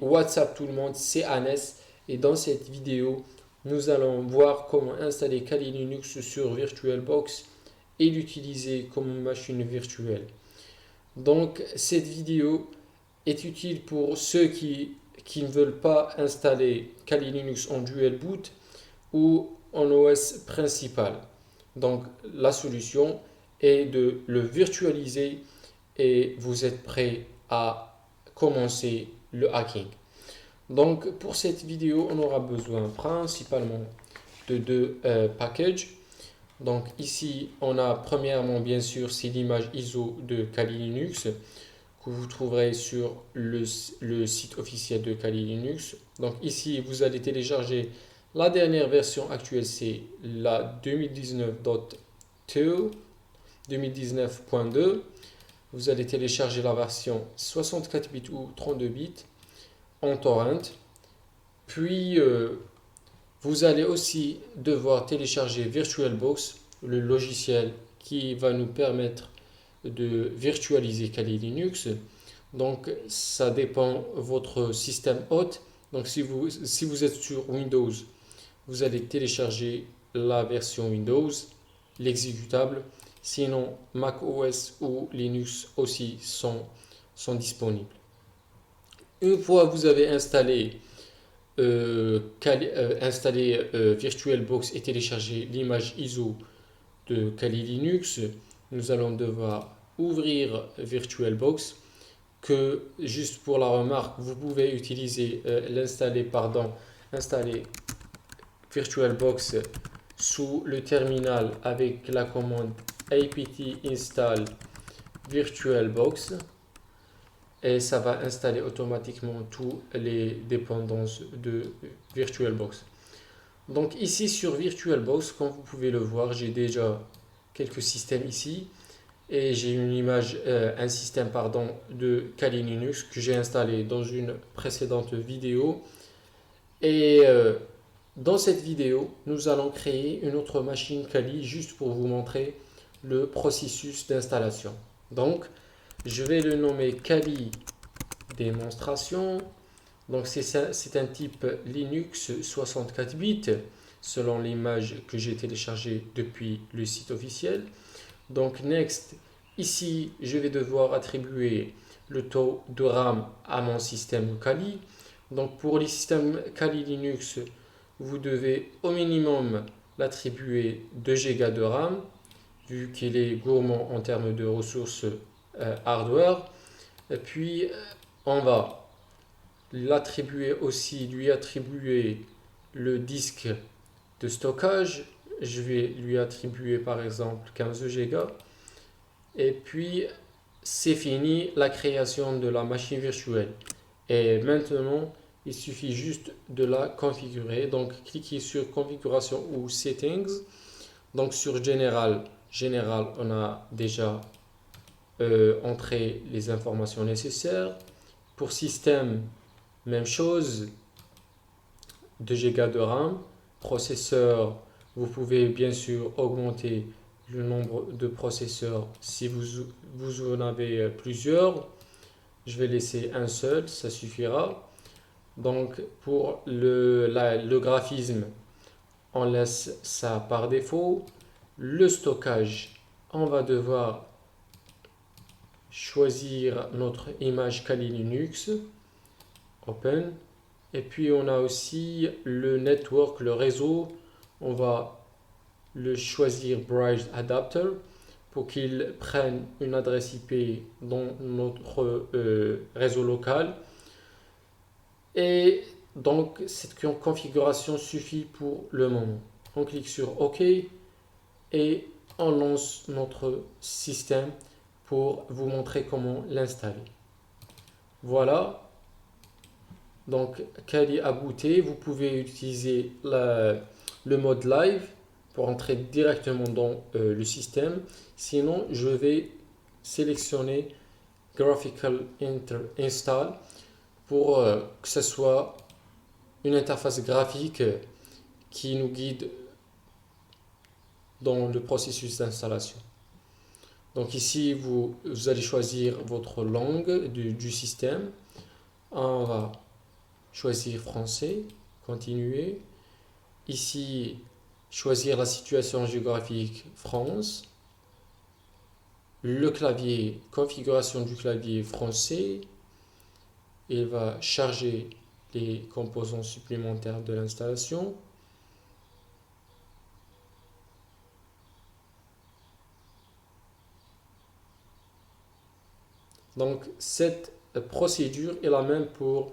what's up tout le monde, c'est Anes et dans cette vidéo, nous allons voir comment installer Kali Linux sur VirtualBox et l'utiliser comme machine virtuelle. Donc cette vidéo est utile pour ceux qui ne veulent pas installer Kali Linux en dual boot ou en OS principal. Donc la solution est de le virtualiser et vous êtes prêt à commencer le hacking. Donc pour cette vidéo, on aura besoin principalement de deux packages. Donc ici, on a premièrement bien sûr c'est l'image ISO de Kali Linux que vous trouverez sur le site officiel de Kali Linux. Donc ici, vous allez télécharger la dernière version actuelle, c'est la 2019.2, 2019.2. Vous allez télécharger la version 64 bits ou 32 bits en torrent. Puis, vous allez aussi devoir télécharger VirtualBox, le logiciel qui va nous permettre de virtualiser Kali Linux. Donc, ça dépend de votre système hôte. Donc, si vous êtes sur Windows, vous allez télécharger la version Windows, l'exécutable. Sinon, Mac OS ou Linux aussi sont disponibles. Une fois que vous avez installé VirtualBox et téléchargé l'image ISO de Kali Linux, nous allons devoir ouvrir VirtualBox que, juste pour la remarque, vous pouvez utiliser installer VirtualBox sous le terminal avec la commande apt install VirtualBox et ça va installer automatiquement toutes les dépendances de VirtualBox. Donc ici sur VirtualBox, comme vous pouvez le voir, j'ai déjà quelques systèmes ici et j'ai un système de Kali Linux que j'ai installé dans une précédente vidéo. Et dans cette vidéo, nous allons créer une autre machine Kali juste pour vous montrer le processus d'installation. Donc, je vais le nommer Kali démonstration. Donc, c'est un type Linux 64 bits selon l'image que j'ai téléchargée depuis le site officiel. Donc, next, ici, je vais devoir attribuer le taux de RAM à mon système Kali. Donc, pour les systèmes Kali Linux, vous devez au minimum l'attribuer 2 Go de RAM, vu qu'il est gourmand en termes de ressources hardware. Et puis, on va lui attribuer le disque de stockage. Je vais lui attribuer par exemple 15 Go. Et puis, c'est fini la création de la machine virtuelle. Et maintenant, il suffit juste de la configurer. Donc, cliquez sur configuration ou settings. Donc, sur général, on a déjà entré les informations nécessaires. Pour système, même chose, 2 Go de RAM. Processeur, vous pouvez bien sûr augmenter le nombre de processeurs si vous en avez plusieurs. Je vais laisser un seul, ça suffira. Donc pour le graphisme, on laisse ça par défaut. Le stockage, on va devoir choisir notre image Kali Linux, Open. Et puis on a aussi le network, le réseau. On va le choisir Bridge Adapter pour qu'il prenne une adresse IP dans notre réseau local. Et donc cette configuration suffit pour le moment. On clique sur OK et on lance notre système pour vous montrer comment l'installer. Voilà. Donc, Kali a booté. Vous pouvez utiliser le mode live pour entrer directement dans le système. Sinon, je vais sélectionner Graphical Install pour que ce soit une interface graphique qui nous guide dans le processus d'installation. Donc ici, vous allez choisir votre langue du système. On va choisir français, continuer. Ici, choisir la situation géographique France. Le clavier, configuration du clavier français. Il va charger les composants supplémentaires de l'installation. Donc cette procédure est la même pour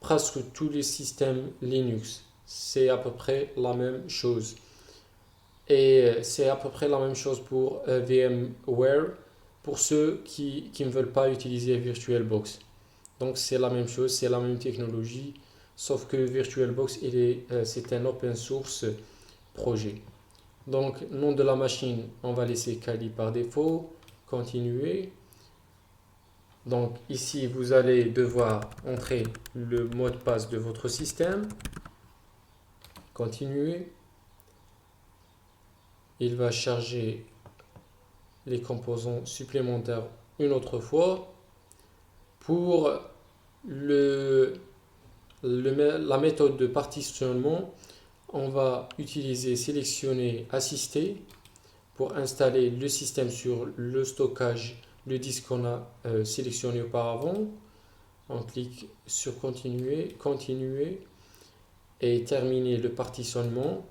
presque tous les systèmes Linux. C'est à peu près la même chose. Et c'est à peu près la même chose pour VMware, pour ceux qui ne veulent pas utiliser VirtualBox. Donc c'est la même chose, c'est la même technologie, sauf que VirtualBox, c'est un open source projet. Donc nom de la machine, on va laisser Kali par défaut, continuer. Donc ici, vous allez devoir entrer le mot de passe de votre système, continuer. Il va charger les composants supplémentaires une autre fois. Pour la méthode de partitionnement, on va utiliser sélectionner assister pour installer le système sur le stockage, le disque qu'on a sélectionné auparavant. On clique sur continuer, continuer et terminer le partitionnement.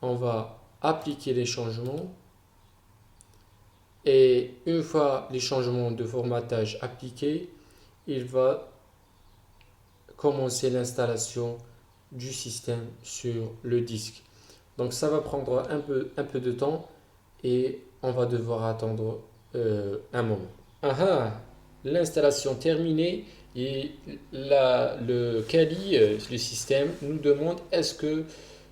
On va appliquer les changements. Et une fois les changements de formatage appliqués, il va commencer l'installation du système sur le disque. Donc ça va prendre un peu de temps et on va devoir attendre un moment. Ah, l'installation terminée et le Kali, le système, nous demande est-ce que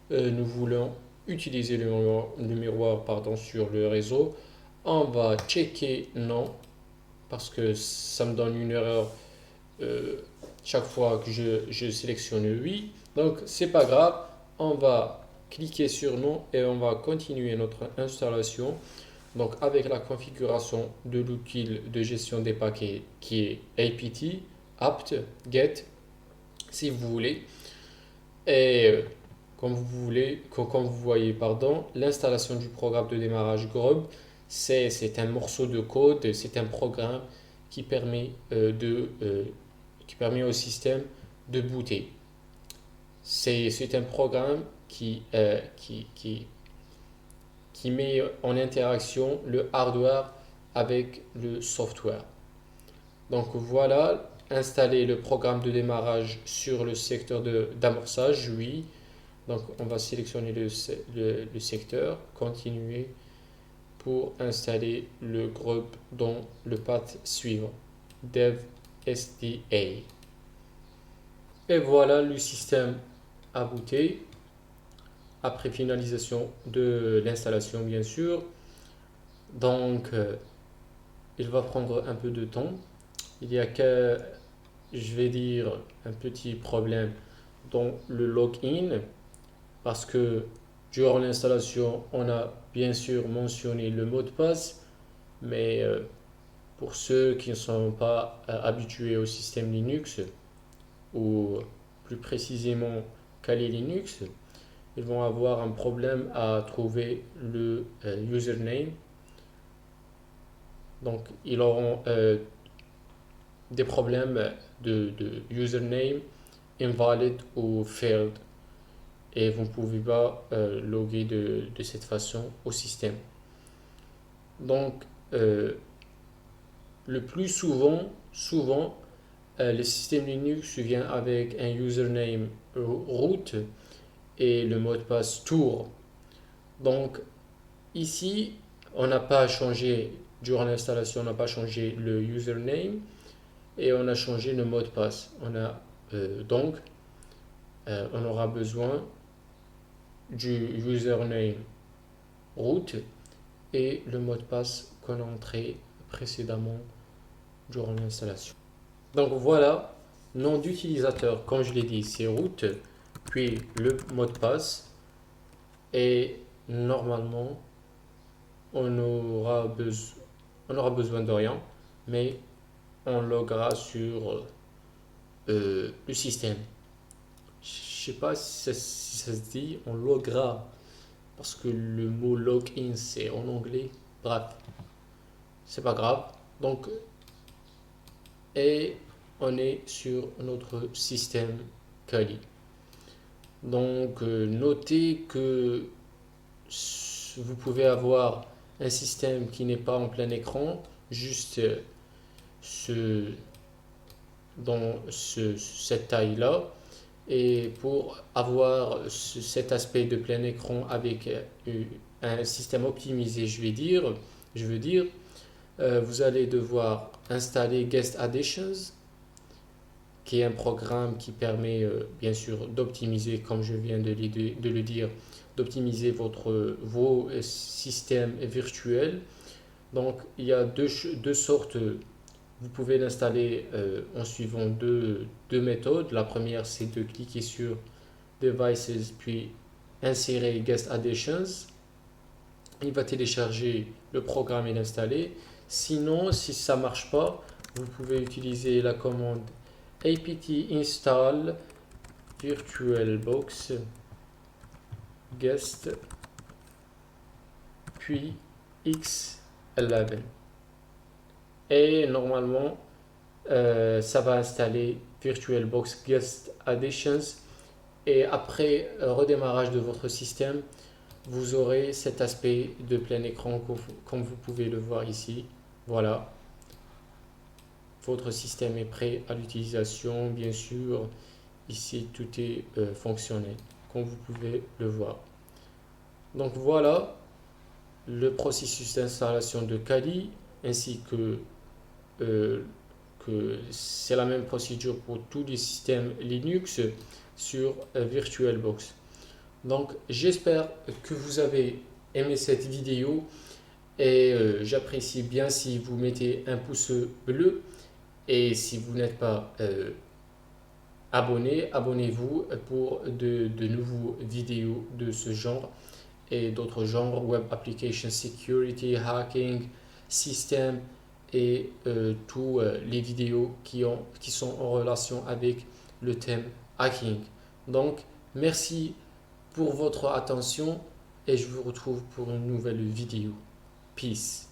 nous voulons utiliser le miroir sur le réseau. On va checker non parce que ça me donne une erreur euh, chaque fois que je sélectionne oui. Donc c'est pas grave, on va cliquer sur non et on va continuer notre installation. Donc avec la configuration de l'outil de gestion des paquets qui est apt, apt, get, si vous voulez. Et comme vous voyez, pardon, l'installation du programme de démarrage Grub, c'est un morceau de code, c'est un programme qui permet, qui permet au système de booter. C'est un programme qui met en interaction le hardware avec le software. Donc voilà, installer le programme de démarrage sur le secteur d'amorçage, oui. Donc on va sélectionner le secteur, continuer pour installer le groupe dans le path suivant, dev SDA. Et voilà, le système a booté après finalisation de l'installation bien sûr. Donc il va prendre un peu de temps. Il y a que, je vais dire, un petit problème dans le login parce que durant l'installation, on a bien sûr mentionné le mot de passe, mais pour ceux qui ne sont pas habitués au système Linux ou plus précisément Kali Linux, ils vont avoir un problème à trouver le username. Donc, ils auront des problèmes de username invalid ou failed et vous ne pouvez pas loguer de cette façon au système. Donc, le plus souvent, le système Linux vient avec un username root et le mot de passe tour. Donc, ici, on n'a pas changé, durant l'installation, on n'a pas changé le username et on a changé le mot de passe. Donc, on aura besoin du username root et le mot de passe qu'on a entré précédemment durant l'installation. Donc voilà, nom d'utilisateur, comme je l'ai dit, c'est root, puis le mot de passe et normalement on aura besoin de rien, mais on loguera sur le système. Je sais pas si ça se dit on loggera parce que le mot login c'est en anglais. Bref, c'est pas grave. Donc, et on est sur notre système Kali. Donc, notez que vous pouvez avoir un système qui n'est pas en plein écran, juste ce, cette taille-là. Et pour avoir cet aspect de plein écran avec un système optimisé, je veux dire, vous allez devoir installer Guest Additions, qui est un programme qui permet bien sûr d'optimiser, comme je viens de le dire, d'optimiser vos systèmes virtuels. Donc il y a deux sortes. Vous pouvez l'installer en suivant deux méthodes. La première, c'est de cliquer sur Devices, puis insérer Guest Additions. Il va télécharger le programme et l'installer. Sinon, si ça ne marche pas, vous pouvez utiliser la commande apt install VirtualBox guest puis x11 et normalement ça va installer VirtualBox Guest Additions et après redémarrage de votre système vous aurez cet aspect de plein écran comme vous pouvez le voir ici. Voilà, votre système est prêt à l'utilisation. Bien sûr, ici tout est fonctionnel, comme vous pouvez le voir. Donc voilà le processus d'installation de Kali, ainsi que c'est la même procédure pour tous les systèmes Linux sur VirtualBox. Donc j'espère que vous avez aimé cette vidéo et j'apprécie bien si vous mettez un pouce bleu et si vous n'êtes pas abonné, abonnez-vous pour de nouveaux vidéos de ce genre et d'autres genres, web application security, hacking, système et tous les vidéos qui sont en relation avec le thème hacking. Donc merci pour votre attention et je vous retrouve pour une nouvelle vidéo. Peace.